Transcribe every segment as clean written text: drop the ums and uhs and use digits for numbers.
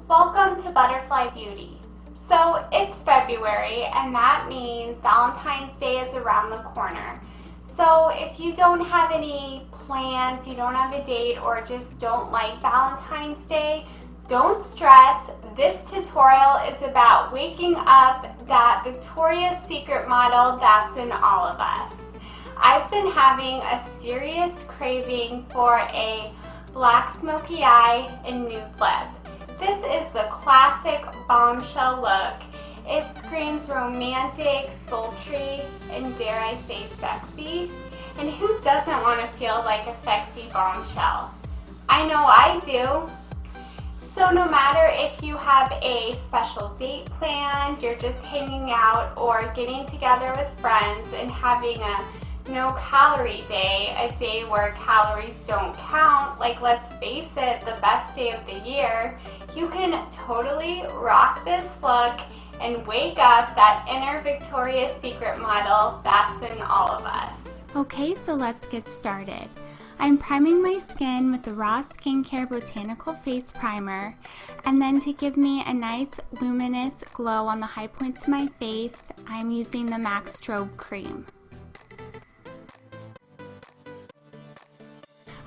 Welcome to Butterfly Beauty. So it's February, and that means Valentine's Day is around the corner. So if you don't have any plans, you don't have a date, or just don't like Valentine's Day, don't stress. This tutorial is about waking up that Victoria's Secret model that's in all of us. I've been having a serious craving for a black smoky eye and nude lip. This is the classic bombshell look. It screams romantic, sultry, and dare I say sexy. And who doesn't want to feel like a sexy bombshell? I know I do. So no matter if you have a special date planned, you're just hanging out, or getting together with friends and having a no-calorie day, a day where calories don't count, like, let's face it, the best day of the year, you can totally rock this look and wake up that inner Victoria's Secret model that's in all of us. Okay, so let's get started. I'm priming my skin with the Raw Skincare Botanical Face Primer, and then to give me a nice luminous glow on the high points of my face, I'm using the MAC Strobe Cream.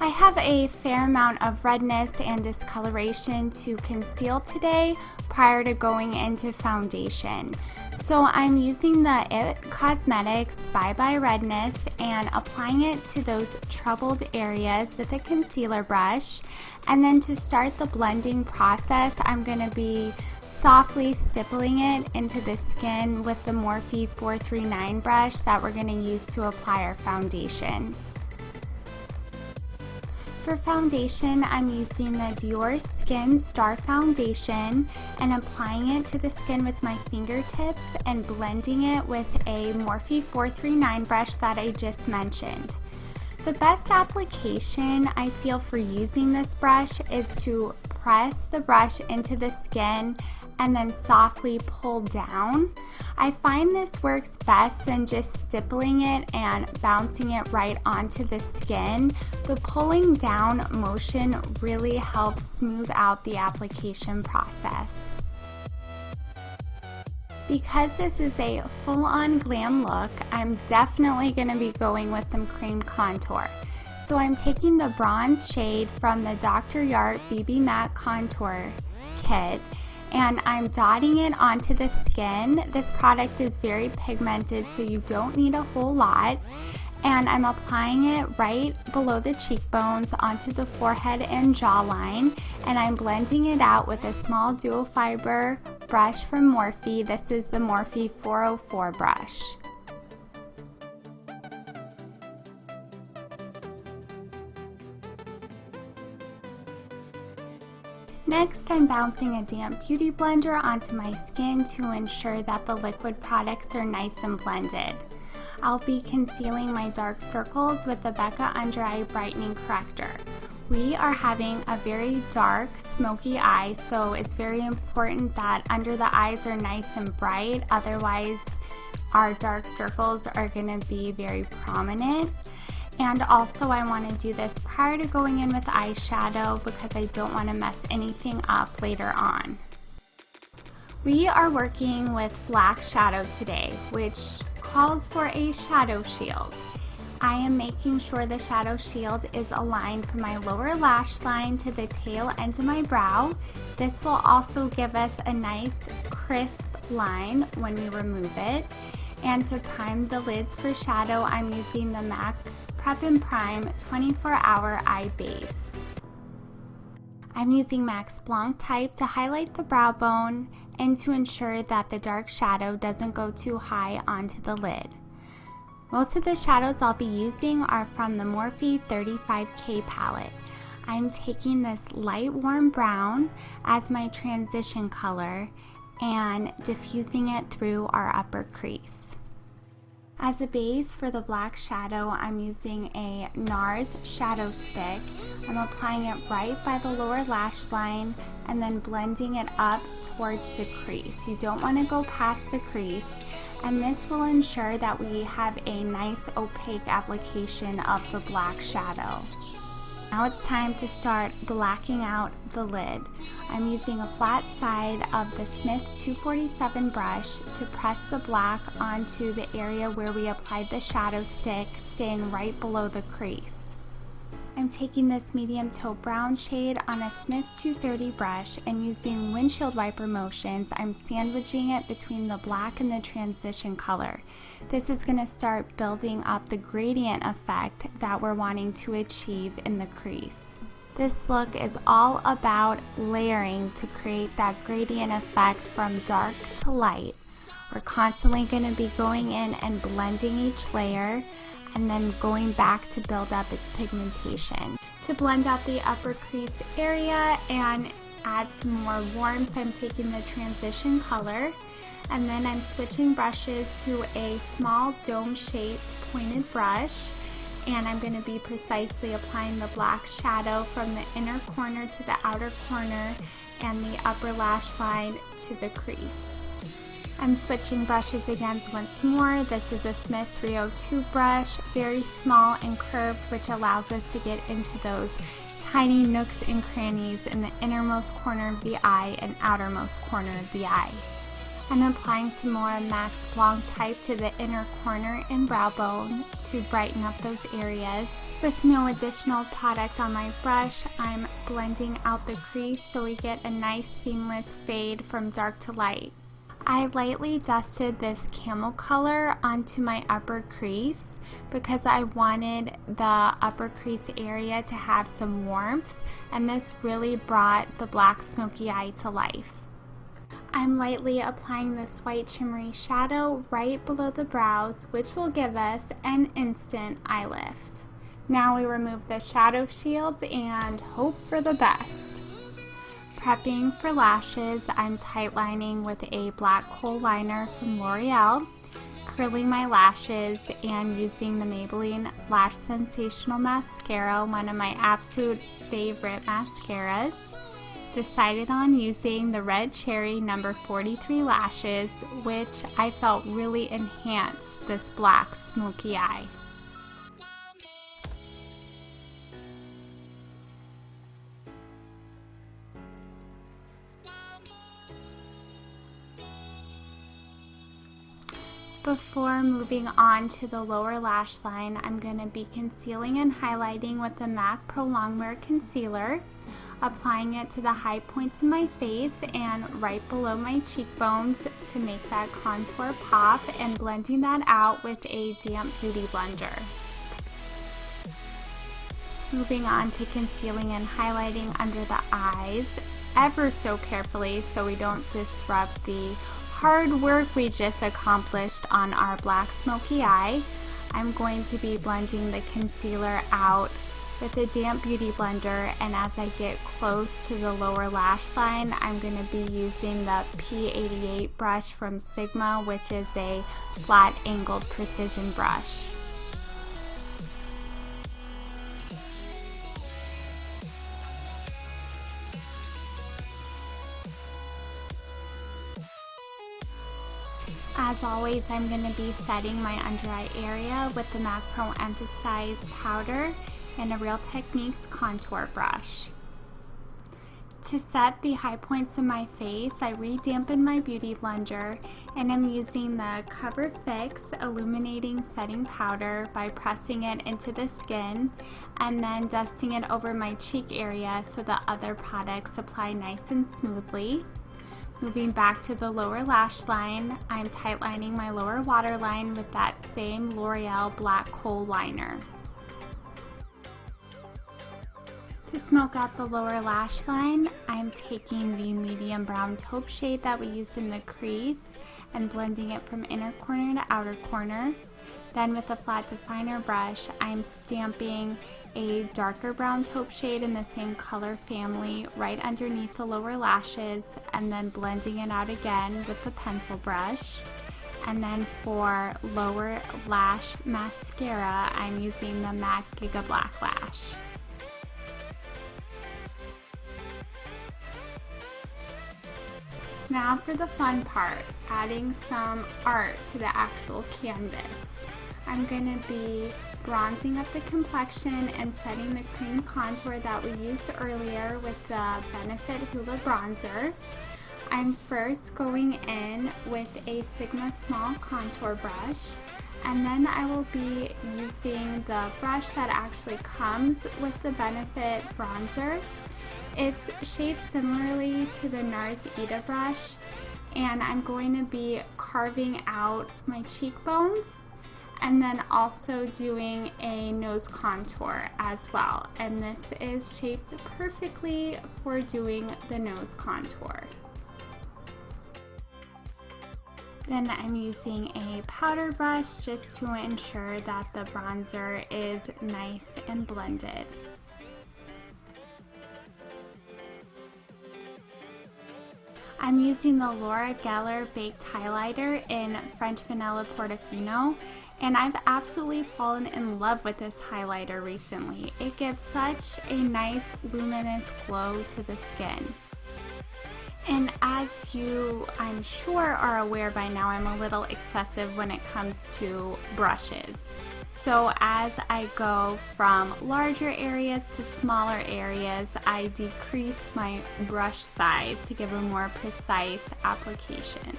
I have a fair amount of redness and discoloration to conceal today prior to going into foundation. So I'm using the IT Cosmetics Bye Bye Redness and applying it to those troubled areas with a concealer brush. And then to start the blending process, I'm going to be softly stippling it into the skin with the Morphe 439 brush that we're going to use to apply our foundation. For foundation, I'm using the DiorSkin Star Foundation and applying it to the skin with my fingertips and blending it with a Morphe 439 brush that I just mentioned. The best application I feel for using this brush is to press the brush into the skin and then softly pull down. I find this works best than just stippling it and bouncing it right onto the skin. The pulling down motion really helps smooth out the application process. Because this is a full-on glam look, I'm definitely going to be going with some cream contour. So I'm taking the bronze shade from the Dr. Jart BB Matte Contour Kit, and I'm dotting it onto the skin. This product is very pigmented, so you don't need a whole lot. And I'm applying it right below the cheekbones onto the forehead and jawline, and I'm blending it out with a small dual fiber brush from Morphe. This is the Morphe 404 brush. Next, I'm bouncing a damp beauty blender onto my skin to ensure that the liquid products are nice and blended. I'll be concealing my dark circles with the Becca Undereye Brightening Corrector. We are having a very dark, smoky eye, so it's very important that under the eyes are nice and bright, otherwise our dark circles are going to be very prominent. And also I want to do this prior to going in with eyeshadow because I don't want to mess anything up later on. We are working with black shadow today, which calls for a shadow shield. I am making sure the shadow shield is aligned from my lower lash line to the tail end of my brow. This will also give us a nice crisp line when we remove it. And to prime the lids for shadow, I'm using the MAC Prep and Prime 24-Hour Eye Base. I'm using MAC's Blanc type to highlight the brow bone and to ensure that the dark shadow doesn't go too high onto the lid. Most of the shadows I'll be using are from the Morphe 35K palette. I'm taking this light warm brown as my transition color and diffusing it through our upper crease. As a base for the black shadow, I'm using a Nars shadow stick. I'm applying it right by the lower lash line and then blending it up towards the crease. You don't want to go past the crease, and this will ensure that we have a nice opaque application of the black shadow. Now it's time to start blacking out the lid. I'm using a flat side of the Smith 247 brush to press the black onto the area where we applied the shadow stick, staying right below the crease. I'm taking this medium taupe brown shade on a Smith 230 brush and using windshield wiper motions, I'm sandwiching it between the black and the transition color. This is going to start building up the gradient effect that we're wanting to achieve in the crease. This look is all about layering to create that gradient effect from dark to light. We're constantly going to be going in and blending each layer and then going back to build up its pigmentation. To blend out the upper crease area and add some more warmth, I'm taking the transition color and then I'm switching brushes to a small dome-shaped pointed brush, and I'm going to be precisely applying the black shadow from the inner corner to the outer corner and the upper lash line to the crease. I'm switching brushes again once more. This is a Smith 302 brush, very small and curved, which allows us to get into those tiny nooks and crannies in the innermost corner of the eye and outermost corner of the eye. I'm applying some more Max Blanc type to the inner corner and brow bone to brighten up those areas. With no additional product on my brush, I'm blending out the crease so we get a nice seamless fade from dark to light. I lightly dusted this camel color onto my upper crease because I wanted the upper crease area to have some warmth, and this really brought the black smoky eye to life. I'm lightly applying this white shimmery shadow right below the brows, which will give us an instant eye lift. Now we remove the shadow shields and hope for the best. Prepping for lashes, I'm tightlining with a black kohl liner from Loreal, curling my lashes, and using the Maybelline Lash Sensational Mascara, one of my absolute favorite mascaras. Decided on using the Red Cherry number 43 lashes, which I felt really enhanced this black smoky eye. Before moving on to the lower lash line, I'm going to be concealing and highlighting with the MAC Prolongwear Concealer, applying it to the high points of my face and right below my cheekbones to make that contour pop, and blending that out with a damp beauty blender. Moving on to concealing and highlighting under the eyes, ever so carefully so we don't disrupt the hard work we just accomplished on our black smoky eye. I'm going to be blending the concealer out with a damp beauty blender, and as I get close to the lower lash line, I'm going to be using the P88 brush from Sigma, which is a flat angled precision brush. As always, I'm going to be setting my under eye area with the MAC Pro Emphasized Powder and a Real Techniques contour brush. To set the high points of my face, I re-dampened my beauty blender, and I'm using the Cover Fix Illuminating Setting Powder by pressing it into the skin and then dusting it over my cheek area so the other products apply nice and smoothly. Moving back to the lower lash line, I'm tightlining my lower waterline with that same Loreal black kohl liner. To smoke out the lower lash line, I'm taking the medium brown taupe shade that we used in the crease and blending it from inner corner to outer corner. Then with a flat definer brush, I'm stamping a darker brown taupe shade in the same color family right underneath the lower lashes, and then blending it out again with the pencil brush. And then for lower lash mascara, I'm using the MAC Gigablack Lash. Now for the fun part, adding some art to the actual canvas. I'm going to be bronzing up the complexion and setting the cream contour that we used earlier with the Benefit Hoola bronzer. I'm first going in with a Sigma small contour brush, and then I will be using the brush that actually comes with the Benefit bronzer. It's shaped similarly to the Nars Ita brush, and I'm going to be carving out my cheekbones and then also doing a nose contour as well. And this is shaped perfectly for doing the nose contour. Then I'm using a powder brush just to ensure that the bronzer is nice and blended. I'm using the Laura Geller Baked Highlighter in French Vanilla Portofino, and I've absolutely fallen in love with this highlighter recently. It gives such a nice luminous glow to the skin. And as you, I'm sure, are aware by now, I'm a little excessive when it comes to brushes. So as I go from larger areas to smaller areas, I decrease my brush size to give a more precise application.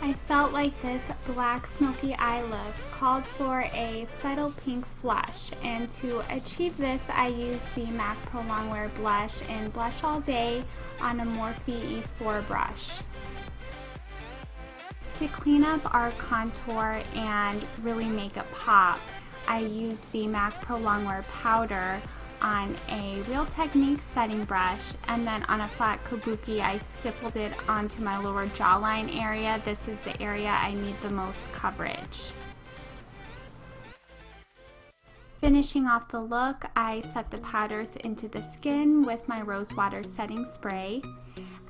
I felt like this black smoky eye look called for a subtle pink flush, and to achieve this I used the MAC Prolongwear blush in Blush All Day on a Morphe E4 brush. To clean up our contour and really make it pop, I used the MAC Prolongwear powder on a Real Technique setting brush, and then on a flat kabuki I stippled it onto my lower jawline area. This is the area I need the most coverage. Finishing off the look, I set the powders into the skin with my Rose Water setting spray.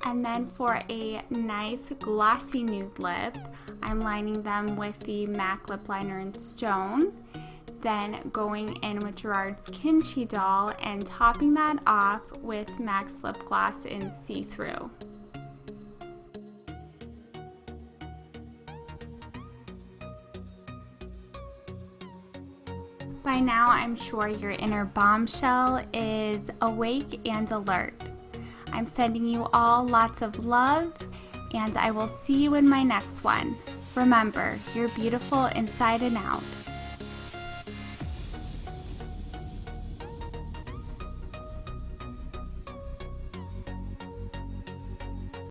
And then for a nice glossy nude lip, I'm lining them with the MAC lip liner in Stone. Then going in with Gerard's Kimchi Doll and topping that off with MAC's lip gloss in See-Through. By now, I'm sure your inner bombshell is awake and alert. I'm sending you all lots of love, and I will see you in my next one. Remember, you're beautiful inside and out.